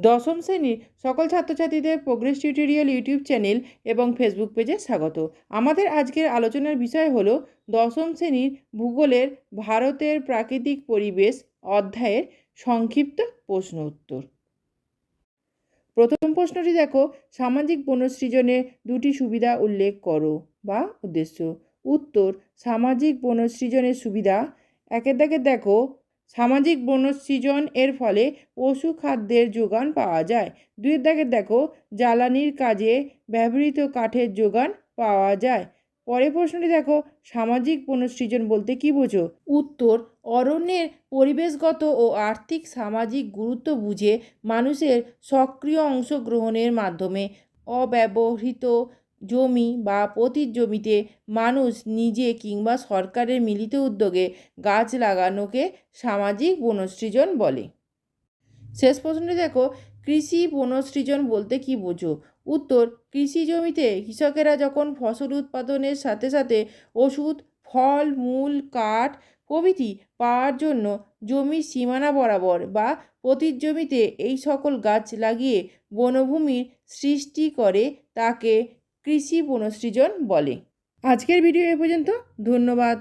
দশম শ্রেণীর সকল ছাত্রছাত্রীদের প্রোগ্রেস টিউটোরিয়াল ইউটিউব চ্যানেল এবং ফেসবুক পেজে স্বাগত। আমাদের আজকের আলোচনার বিষয় হলো দশম শ্রেণীর ভূগোলের ভারতের প্রাকৃতিক পরিবেশ অধ্যায়ের সংক্ষিপ্ত প্রশ্ন উত্তর। প্রথম প্রশ্নটি দেখো, সামাজিক বনসৃজনের দুটি সুবিধা উল্লেখ করো বা উদ্দেশ্য। উত্তর, সামাজিক বনসৃজনের সুবিধা। একের দাগে দেখো, সামাজিক বনসৃজন এর ফলে পশু খাদ্যের যোগান পাওয়া যায়। দুইয়ের দাগে দেখো, জ্বালানির কাজে ব্যবহৃত কাঠের যোগান পাওয়া যায়। পরের প্রশ্নটি দেখো, সামাজিক বনসৃজন বলতে কী বোঝো? উত্তর, অরণ্যের পরিবেশগত ও আর্থিক সামাজিক গুরুত্ব বুঝে মানুষের সক্রিয় অংশগ্রহণের মাধ্যমে অব্যবহৃত জমি বা পতিত জমিতে মানুষ নিজে কিংবা সরকারের মিলিত উদ্যোগে গাছ লাগানোকে সামাজিক বনসৃজন বলে। শেষ প্রশ্নটি দেখো, কৃষি বনসৃজন বলতে কী বোঝো? উত্তর, কৃষি জমিতে কৃষকেরা যখন ফসল উৎপাদনের সাথে সাথে ওষুধ, ফল, মূল, কাঠ প্রভৃতি পাওয়ার জন্য জমির সীমানা বরাবর বা পতিত জমিতে এই সকল গাছ লাগিয়ে বনভূমির সৃষ্টি করে তাকে কৃষি বনসৃজন বলে। আজকের ভিডিও এ পর্যন্ত। ধন্যবাদ।